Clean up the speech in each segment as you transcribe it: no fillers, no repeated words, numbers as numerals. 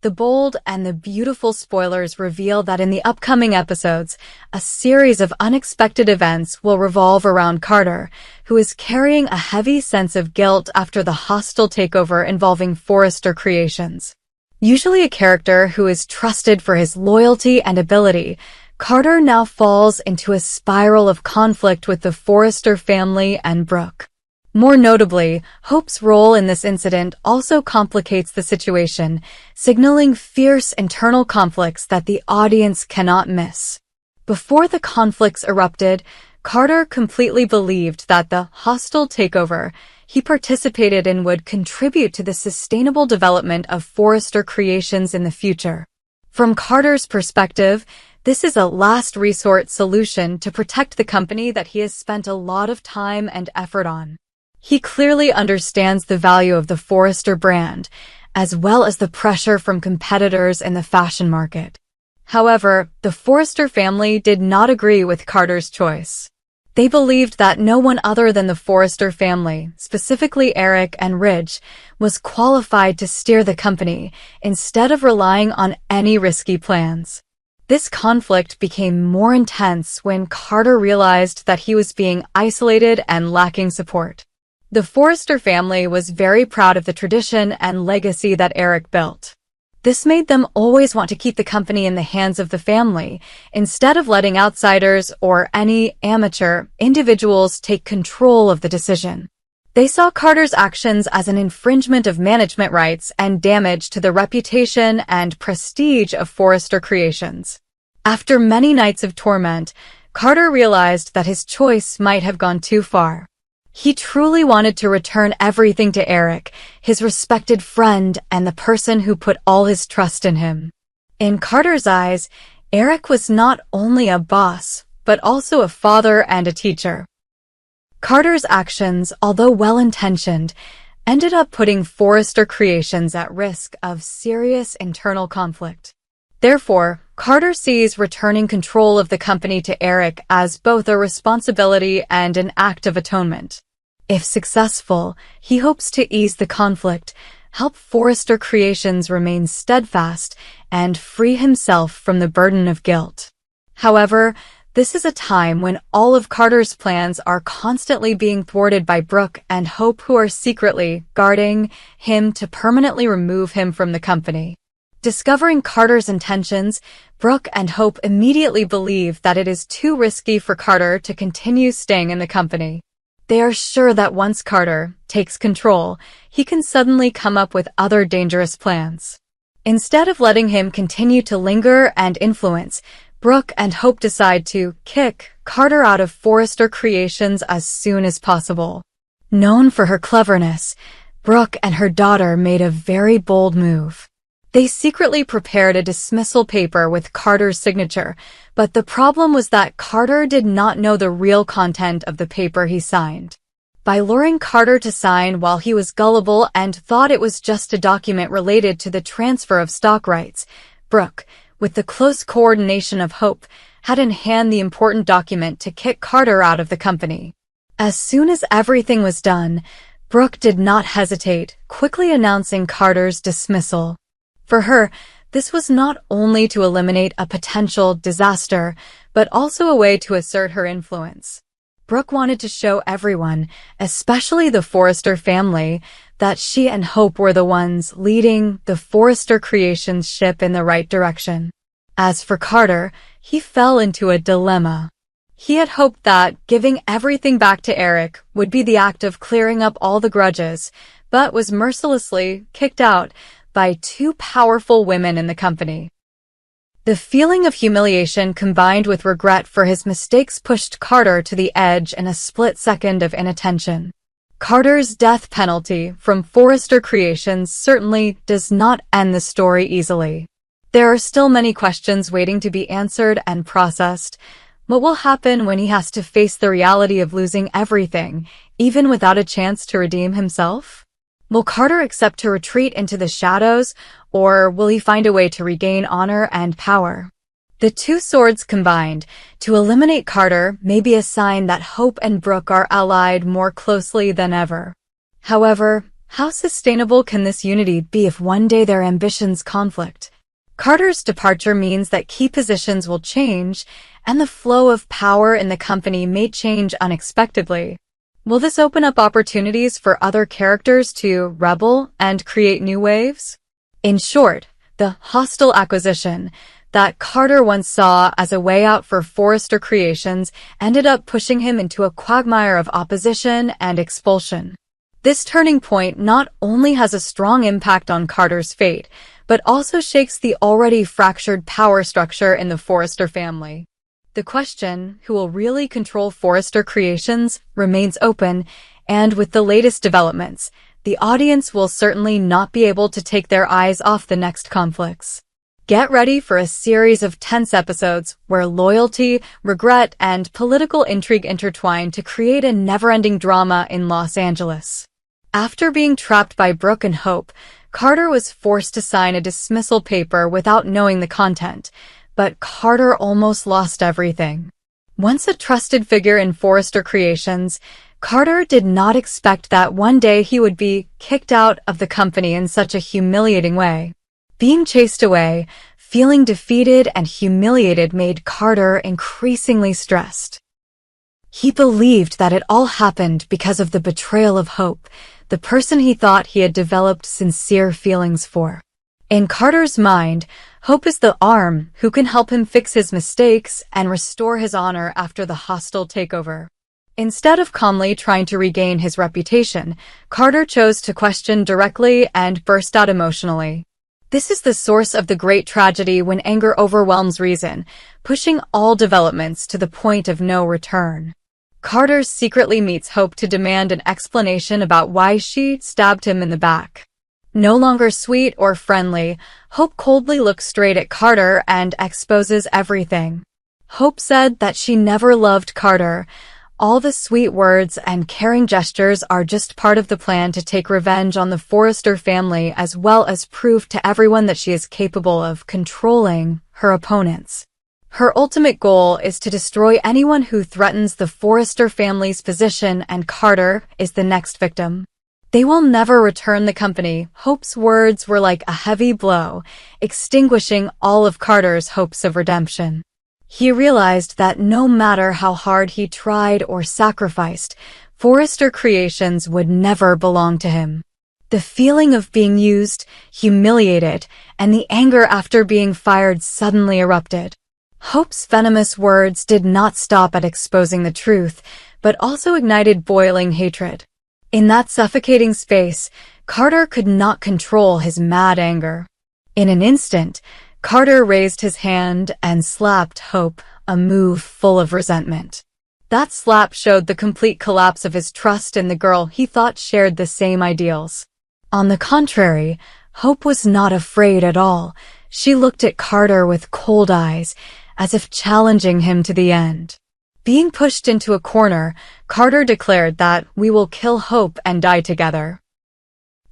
The bold and the beautiful spoilers reveal that in the upcoming episodes, a series of unexpected events will revolve around Carter, who is carrying a heavy sense of guilt after the hostile takeover involving Forrester Creations. Usually a character who is trusted for his loyalty and ability, Carter now falls into a spiral of conflict with the Forrester family and Brooke. More notably, Hope's role in this incident also complicates the situation, signaling fierce internal conflicts that the audience cannot miss. Before the conflicts erupted, Carter completely believed that the hostile takeover he participated in would contribute to the sustainable development of Forrester Creations in the future. From Carter's perspective, this is a last resort solution to protect the company that he has spent a lot of time and effort on. He clearly understands the value of the Forrester brand, as well as the pressure from competitors in the fashion market. However, the Forrester family did not agree with Carter's choice. They believed that no one other than the Forrester family, specifically Eric and Ridge, was qualified to steer the company, instead of relying on any risky plans. This conflict became more intense when Carter realized that he was being isolated and lacking support. The Forrester family was very proud of the tradition and legacy that Eric built. This made them always want to keep the company in the hands of the family, instead of letting outsiders or any amateur individuals take control of the decision. They saw Carter's actions as an infringement of management rights and damage to the reputation and prestige of Forrester Creations. After many nights of torment, Carter realized that his choice might have gone too far. He truly wanted to return everything to Eric, his respected friend and the person who put all his trust in him. In Carter's eyes, Eric was not only a boss, but also a father and a teacher. Carter's actions, although well-intentioned, ended up putting Forrester Creations at risk of serious internal conflict. Therefore, Carter sees returning control of the company to Eric as both a responsibility and an act of atonement. If successful, he hopes to ease the conflict, help Forrester Creations remain steadfast, and free himself from the burden of guilt. However, this is a time when all of Carter's plans are constantly being thwarted by Brooke and Hope, who are secretly guarding him to permanently remove him from the company. Discovering Carter's intentions, Brooke and Hope immediately believe that it is too risky for Carter to continue staying in the company. They are sure that once Carter takes control, he can suddenly come up with other dangerous plans. Instead of letting him continue to linger and influence, Brooke and Hope decide to kick Carter out of Forrester Creations as soon as possible. Known for her cleverness, Brooke and her daughter made a very bold move. They secretly prepared a dismissal paper with Carter's signature, but the problem was that Carter did not know the real content of the paper he signed. By luring Carter to sign while he was gullible and thought it was just a document related to the transfer of stock rights, Brooke, with the close coordination of Hope, had in hand the important document to kick Carter out of the company. As soon as everything was done, Brooke did not hesitate, quickly announcing Carter's dismissal. For her, this was not only to eliminate a potential disaster, but also a way to assert her influence. Brooke wanted to show everyone, especially the Forrester family, that she and Hope were the ones leading the Forrester Creations ship in the right direction. As for Carter, he fell into a dilemma. He had hoped that giving everything back to Eric would be the act of clearing up all the grudges, but was mercilessly kicked out by two powerful women in the company. The feeling of humiliation combined with regret for his mistakes pushed Carter to the edge in a split second of inattention. Carter's death penalty from Forrester Creations certainly does not end the story easily. There are still many questions waiting to be answered and processed. What will happen when he has to face the reality of losing everything, even without a chance to redeem himself? Will Carter accept to retreat into the shadows, or will he find a way to regain honor and power? The two swords combined to eliminate Carter may be a sign that Hope and Brooke are allied more closely than ever. However, How sustainable can this unity be if one day their ambitions conflict? Carter's departure means that key positions will change, and the flow of power in the company may change unexpectedly. Will this open up opportunities for other characters to rebel and create new waves? In short, the hostile acquisition that Carter once saw as a way out for Forrester Creations ended up pushing him into a quagmire of opposition and expulsion. This turning point not only has a strong impact on Carter's fate, but also shakes the already fractured power structure in the Forrester family. The question, who will really control Forrester Creations, remains open, and with the latest developments, the audience will certainly not be able to take their eyes off the next conflicts. Get ready for a series of tense episodes where loyalty, regret, and political intrigue intertwine to create a never-ending drama in Los Angeles. After being trapped by Brooke and Hope, Carter was forced to sign a dismissal paper without knowing the content, but Carter almost lost everything. Once a trusted figure in Forrester Creations, Carter did not expect that one day he would be kicked out of the company in such a humiliating way. Being chased away, feeling defeated and humiliated made Carter increasingly stressed. He believed that it all happened because of the betrayal of Hope, the person he thought he had developed sincere feelings for. In Carter's mind, Hope is the arm who can help him fix his mistakes and restore his honor after the hostile takeover. Instead of calmly trying to regain his reputation, Carter chose to question directly and burst out emotionally. This is the source of the great tragedy when anger overwhelms reason, pushing all developments to the point of no return. Carter secretly meets Hope to demand an explanation about why she stabbed him in the back. No longer sweet or friendly, Hope coldly looks straight at Carter and exposes everything. Hope said that she never loved Carter. All the sweet words and caring gestures are just part of the plan to take revenge on the Forrester family as well as prove to everyone that she is capable of controlling her opponents. Her ultimate goal is to destroy anyone who threatens the Forrester family's position, and Carter is the next victim. They will never return the company. Hope's words were like a heavy blow, extinguishing all of Carter's hopes of redemption. He realized that no matter how hard he tried or sacrificed, Forrester Creations would never belong to him. The feeling of being used, humiliated, and the anger after being fired suddenly erupted. Hope's venomous words did not stop at exposing the truth, but also ignited boiling hatred. In that suffocating space, Carter could not control his mad anger. In an instant, Carter raised his hand and slapped Hope, a move full of resentment. That slap showed the complete collapse of his trust in the girl he thought shared the same ideals. On the contrary, Hope was not afraid at all. She looked at Carter with cold eyes, as if challenging him to the end. Being pushed into a corner, Carter declared that we will kill Hope and die together.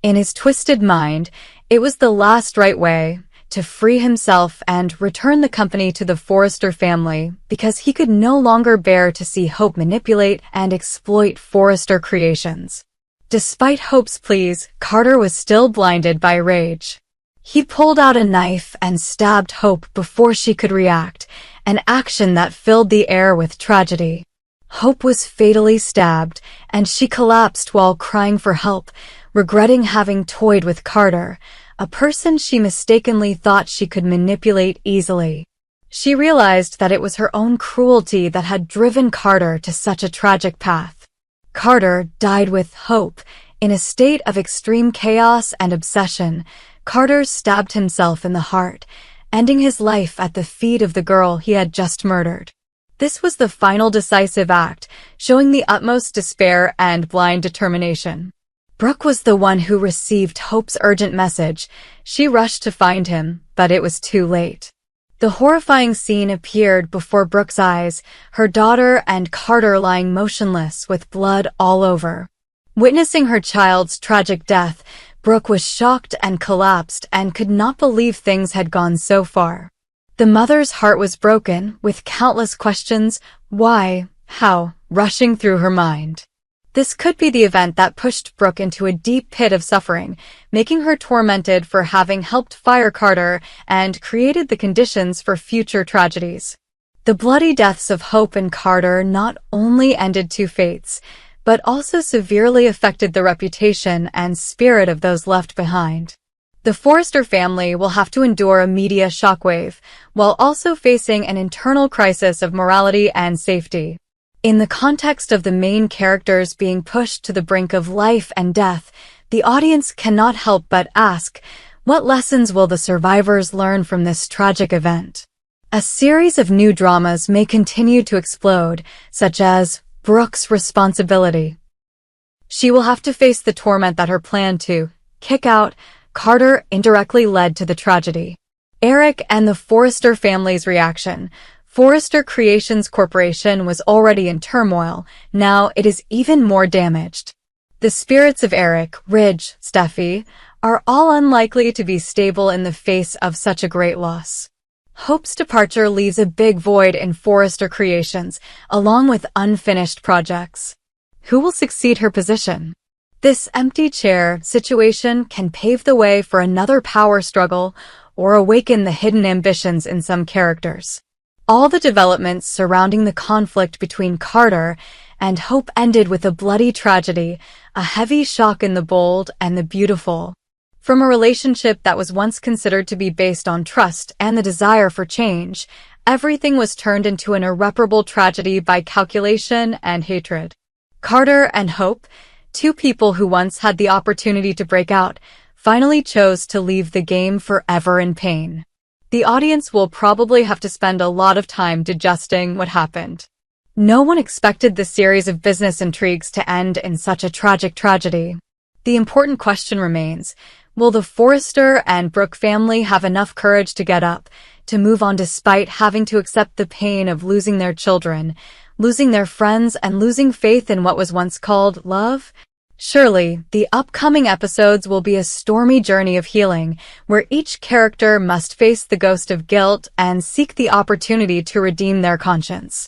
In his twisted mind, it was the last right way to free himself and return the company to the Forrester family because he could no longer bear to see Hope manipulate and exploit Forrester Creations. Despite Hope's pleas, Carter was still blinded by rage. He pulled out a knife and stabbed Hope before she could react, an action that filled the air with tragedy. Hope was fatally stabbed, and she collapsed while crying for help, regretting having toyed with Carter, a person she mistakenly thought she could manipulate easily. She realized that it was her own cruelty that had driven Carter to such a tragic path. Carter died with Hope. In a state of extreme chaos and obsession, Carter stabbed himself in the heart, ending his life at the feet of the girl he had just murdered. This was the final decisive act, showing the utmost despair and blind determination. Brooke was the one who received Hope's urgent message. She rushed to find him, but it was too late. The horrifying scene appeared before Brooke's eyes, her daughter and Carter lying motionless with blood all over. Witnessing her child's tragic death, Brooke was shocked and collapsed and could not believe things had gone so far. The mother's heart was broken, with countless questions, why, how, rushing through her mind. This could be the event that pushed Brooke into a deep pit of suffering, making her tormented for having helped fire Carter and created the conditions for future tragedies. The bloody deaths of Hope and Carter not only ended two fates, but also severely affected the reputation and spirit of those left behind. The Forrester family will have to endure a media shockwave, while also facing an internal crisis of morality and safety. In the context of the main characters being pushed to the brink of life and death, the audience cannot help but ask, what lessons will the survivors learn from this tragic event? A series of new dramas may continue to explode, such as Brooke's responsibility. She will have to face the torment that her plan to kick out Carter indirectly led to the tragedy. Eric and the Forrester family's reaction. Forrester Creations Corporation was already in turmoil, now it is even more damaged. The spirits of Eric, Ridge, Steffi, are all unlikely to be stable in the face of such a great loss. Hope's departure leaves a big void in Forrester Creations, along with unfinished projects. Who will succeed her position? This empty chair situation can pave the way for another power struggle or awaken the hidden ambitions in some characters. All the developments surrounding the conflict between Carter and Hope ended with a bloody tragedy, a heavy shock in the bold and the beautiful. From a relationship that was once considered to be based on trust and the desire for change, everything was turned into an irreparable tragedy by calculation and hatred. Carter and Hope, two people who once had the opportunity to break out, finally chose to leave the game forever in pain. The audience will probably have to spend a lot of time digesting what happened. No one expected this series of business intrigues to end in such a tragic tragedy. The important question remains, will the Forrester and Brooke family have enough courage to get up, to move on despite having to accept the pain of losing their children, losing their friends, and losing faith in what was once called love? Surely, the upcoming episodes will be a stormy journey of healing, where each character must face the ghost of guilt and seek the opportunity to redeem their conscience.